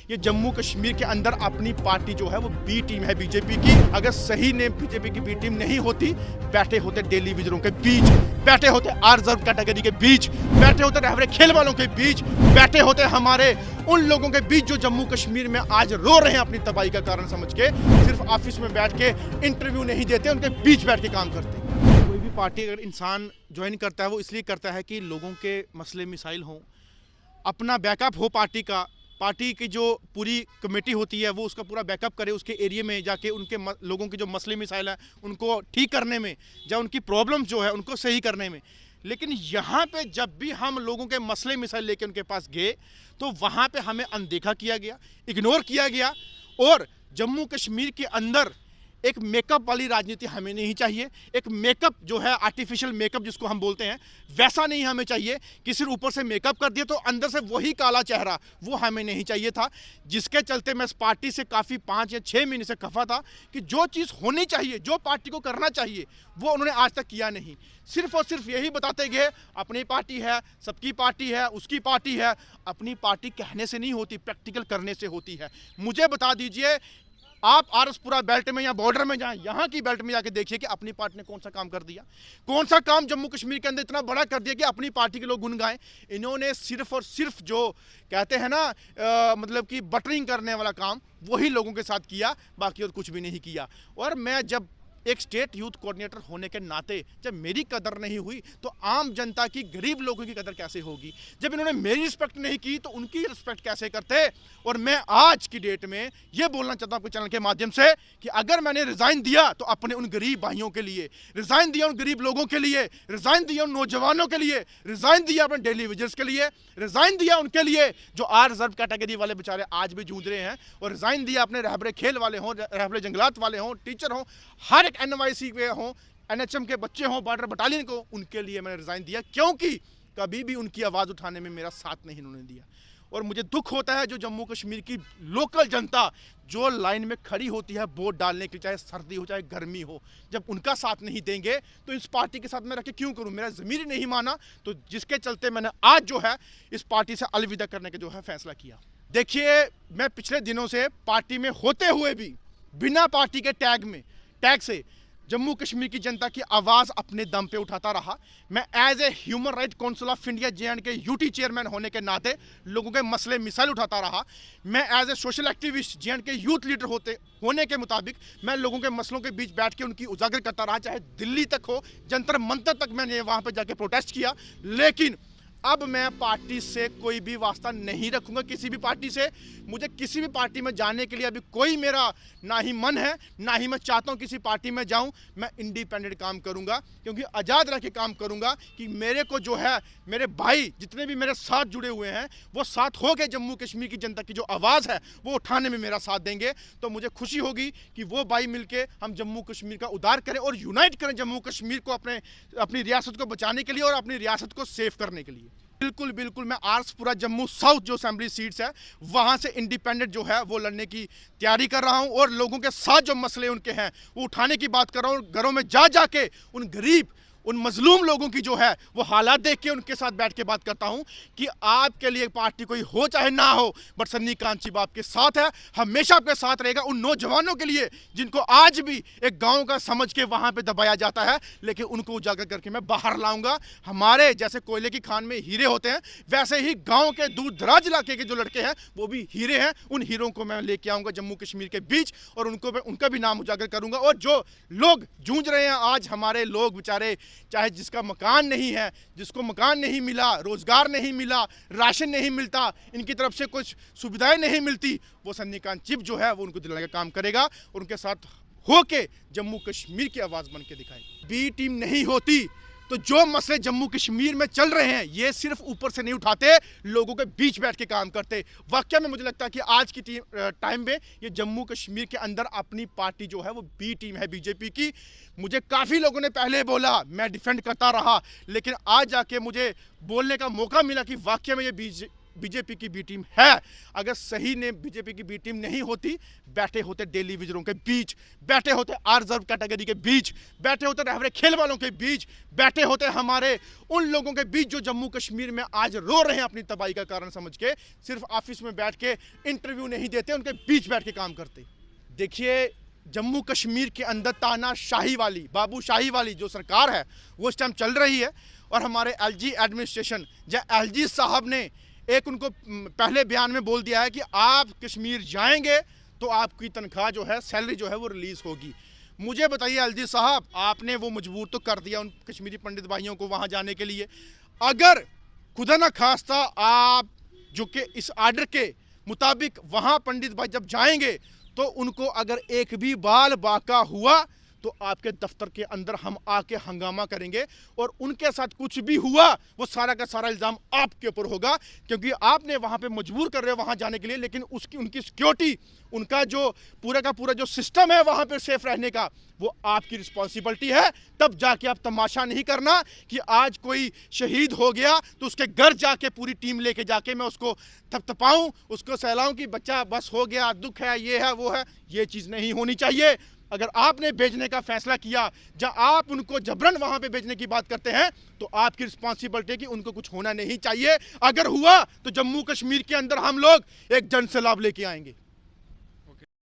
ये जम्मू कश्मीर के अंदर अपनी पार्टी जो है वो बी टीम है बीजेपी की। अगर सही नेम बीजेपी की बी टीम नहीं होती, बैठे होते डेली विजरों के बीच, बैठे होते आर रिजर्व कैटेगरी के बीच, बैठे होते रहबरे खेल वालों के बीच, बैठे होते हमारे उन लोगों के बीच जो जम्मू कश्मीर में आज रो रहे हैं अपनी तबाही का कारण समझ के, सिर्फ ऑफिस में बैठ के इंटरव्यू नहीं देते, उनके बीच बैठ के काम करते हैं। कोई भी पार्टी अगर इंसान ज्वाइन करता है वो इसलिए करता है कि लोगों के मसले मिसाइल हों, अपना बैकअप हो पार्टी का, पार्टी की जो पूरी कमेटी होती है वो उसका पूरा बैकअप करे, उसके एरिया में जाके उनके लोगों के जो मसले मिसाइल हैं उनको ठीक करने में, या उनकी प्रॉब्लम जो है उनको सही करने में। लेकिन यहाँ पे जब भी हम लोगों के मसले मिसाइल लेके उनके पास गए तो वहाँ पे हमें अनदेखा किया गया, इग्नोर किया गया। और जम्मू कश्मीर के अंदर एक मेकअप वाली राजनीति हमें नहीं चाहिए। एक मेकअप जो है आर्टिफिशियल मेकअप जिसको हम बोलते हैं, वैसा नहीं हमें चाहिए कि सिर्फ ऊपर से मेकअप कर दिया तो अंदर से वही काला चेहरा, वो हमें नहीं चाहिए था। जिसके चलते मैं इस पार्टी से काफ़ी 5 या 6 महीने से खफा था कि जो चीज़ होनी चाहिए, जो पार्टी को करना चाहिए, वो उन्होंने आज तक किया नहीं। सिर्फ और सिर्फ यही बताते गए अपनी पार्टी है, सबकी पार्टी है, उसकी पार्टी है। अपनी पार्टी कहने से नहीं होती, प्रैक्टिकल करने से होती है। मुझे बता दीजिए, आप आरसपुरा बेल्ट में या बॉर्डर में जाएं, यहाँ की बेल्ट में जाके देखिए कि अपनी पार्टी ने कौन सा काम कर दिया, कौन सा काम जम्मू कश्मीर के अंदर इतना बड़ा कर दिया कि अपनी पार्टी के लोग गुन गाएं। इन्होंने सिर्फ और सिर्फ जो कहते हैं ना मतलब कि बटरिंग करने वाला काम वही लोगों के साथ किया, बाकी और कुछ भी नहीं किया। और मैं जब एक स्टेट यूथ कोऑर्डिनेटर होने के नाते जब मेरी कदर नहीं हुई तो आम जनता की, गरीब लोगों की कदर कैसे होगी? जब इन्होंने मेरी रिस्पेक्ट नहीं की तो उनकी रिस्पेक्ट कैसे करते? और मैं आज की डेट में ये बोलना चाहता हूँ आपके चैनल के माध्यम से कि अगर मैंने रिज़ाइन दिया तो अपने उन गरीब भाइयों के लिए, रिज़ाइन दिया उन गरीब लोगों के लिए, रिज़ाइन दिया उन नौजवानों के लिए, रिज़ाइन दिया अपने डेली विजर्स के लिए, रिज़ाइन दिया उनके लिए जो आर रिजर्व कैटेगरी वाले बेचारे आज भी जूझ रहे हैं, और रिज़ाइन दिया अपने रहबरे खेल वाले हों, रहबरे जंगलात वाले हों, टीचर हों, हर एक NYC के हों, NHM के बच्चे हों, बॉर्डर बटालियन को, उनके लिए मैंने रिज़ाइन दिया, क्योंकि कभी भी उनकी आवाज़ उठाने में मेरा साथ नहीं उन्होंने दिया। और मुझे दुख होता है जो जम्मू कश्मीर की लोकल जनता जो लाइन में खड़ी होती है वोट डालने के लिए, चाहे सर्दी हो चाहे गर्मी हो, जब उनका साथ नहीं देंगे तो इस पार्टी के साथ मैं रह के क्यों करूं? मेरा ज़मीर ही नहीं माना, तो जिसके चलते मैंने आज जो है इस पार्टी से अलविदा करने का जो है फैसला किया। देखिए, मैं पिछले दिनों से पार्टी में होते हुए भी बिना पार्टी के टैग से जम्मू कश्मीर की जनता की आवाज़ अपने दम पे उठाता रहा। मैं as a human right council of India J&K UT chairman होने के नाते लोगों के मसले मिसाइल उठाता रहा। मैं as a social activist J&K youth leader होने के मुताबिक मैं लोगों के मसलों के बीच बैठ के उनकी उजागर करता रहा, चाहे दिल्ली तक हो, जंतर मंतर तक मैंने वहाँ पर जाके प्रोटेस्ट किया। लेकिन अब मैं पार्टी से कोई भी वास्ता नहीं रखूंगा, किसी भी पार्टी से। मुझे किसी भी पार्टी में जाने के लिए अभी कोई मेरा ना ही मन है, ना ही मैं चाहता हूं किसी पार्टी में जाऊं। मैं इंडिपेंडेंट काम करूंगा, क्योंकि आज़ाद रह के काम करूंगा कि मेरे को जो है, मेरे भाई जितने भी मेरे साथ जुड़े हुए हैं वो साथ हो के जम्मू कश्मीर की जनता की जो आवाज़ है वो उठाने में मेरा साथ देंगे। तो मुझे खुशी होगी कि वो भाई मिलके हम जम्मू कश्मीर का उद्धार करें और यूनाइट करें जम्मू कश्मीर को अपनी रियासत को बचाने के लिए और अपनी रियासत को सेव करने के लिए। बिल्कुल बिल्कुल, मैं आरसपुरा जम्मू साउथ जो असेंबली सीट्स है वहां से इंडिपेंडेंट जो है वो लड़ने की तैयारी कर रहा हूं, और लोगों के साथ जो मसले उनके हैं वो उठाने की बात कर रहा हूं। घरों में जा के उन गरीब, उन मजलूम लोगों की जो है वो हालात देख के उनके साथ बैठ के बात करता हूं कि आपके लिए पार्टी कोई हो चाहे ना हो, बट सन्नी कांचीबा आपके साथ है, हमेशा आपके साथ रहेगा। उन नौजवानों के लिए जिनको आज भी एक गांव का समझ के वहां पे दबाया जाता है, लेकिन उनको उजागर करके मैं बाहर लाऊंगा। हमारे जैसे कोयले की खान में हीरे होते हैं, वैसे ही गाँव के दूर दराज इलाके के जो लड़के हैं वो भी हीरे हैं। उन हीरों को मैं लेके आऊँगा जम्मू कश्मीर के बीच, और उनका भी नाम उजागर करूँगा। और जो लोग जूझ रहे हैं आज, हमारे लोग बेचारे, चाहे जिसका मकान नहीं है, जिसको मकान नहीं मिला, रोजगार नहीं मिला, राशन नहीं मिलता, इनकी तरफ से कुछ सुविधाएं नहीं मिलती, वो सन्नी कांचीबा जो है वो उनको दिलाने का काम करेगा और उनके साथ होके जम्मू कश्मीर की आवाज़ बन के दिखाएगा। बी टीम नहीं होती तो जो मसले जम्मू कश्मीर में चल रहे हैं ये सिर्फ ऊपर से नहीं उठाते, लोगों के बीच बैठ के काम करते। वाकई में मुझे लगता है कि आज की टाइम में ये जम्मू कश्मीर के अंदर अपनी पार्टी जो है वो बी टीम है बीजेपी की। मुझे काफ़ी लोगों ने पहले बोला, मैं डिफेंड करता रहा, लेकिन आज जाके मुझे बोलने का मौका मिला कि वाकई में ये बीजेपी की बी टीम है। अगर सही नेम बीजेपी की बी टीम नहीं होती, बैठे होते डेली विजरों के बीच, बैठे होते रिजर्व कैटेगरी के बीच, बैठे होते रहवरे खेल वालों के बीच, बैठे होते हमारे उन लोगों के बीच जो जम्मू कश्मीर में आज रो रहे हैं अपनी तबाही का कारण समझ के, सिर्फ ऑफिस में बैठ के इंटरव्यू नहीं देते, उनके बीच बैठ के काम करते। देखिए, जम्मू कश्मीर के अंदर तानाशाही वाली, बाबूशाही वाली जो सरकार है वो इस टाइम चल रही है। और हमारे एलजी एडमिनिस्ट्रेशन या एलजी साहब ने एक उनको पहले बयान में बोल दिया है कि आप कश्मीर जाएंगे तो आपकी तनख्वाह जो है, सैलरी जो है वो रिलीज होगी। मुझे बताइए एलजी साहब, आपने वो मजबूर तो कर दिया उन कश्मीरी पंडित भाइयों को वहां जाने के लिए। अगर खुदा ना खास्ता आप जो कि इस आर्डर के मुताबिक वहां पंडित भाई जब जाएंगे तो उनको अगर एक भी बाल बाका हुआ तो आपके दफ्तर के अंदर हम आके हंगामा करेंगे और उनके साथ कुछ भी हुआ वो सारा का सारा इल्जाम आपके ऊपर होगा, क्योंकि आपने वहां पे मजबूर कर रहे हो वहां जाने के लिए, लेकिन उनकी सिक्योरिटी, उनका जो पूरा का पूरा जो सिस्टम है वहां पे सेफ रहने का, वो आपकी रिस्पॉन्सिबिलिटी है। तब जाके आप तमाशा नहीं करना कि आज कोई शहीद हो गया तो उसके घर जाके पूरी टीम लेके जाके मैं उसको थपथपाऊं, उसको सहलाऊं कि बच्चा बस हो गया, दुख है, ये है वो है। ये चीज नहीं होनी चाहिए। अगर आपने भेजने का फैसला किया, जहां आप उनको जबरन वहां पे भेजने की बात करते हैं, तो आपकी रिस्पॉन्सिबिलिटी है कि उनको कुछ होना नहीं चाहिए। अगर हुआ तो जम्मू कश्मीर के अंदर हम लोग एक जन सैलाब लेके आएंगे।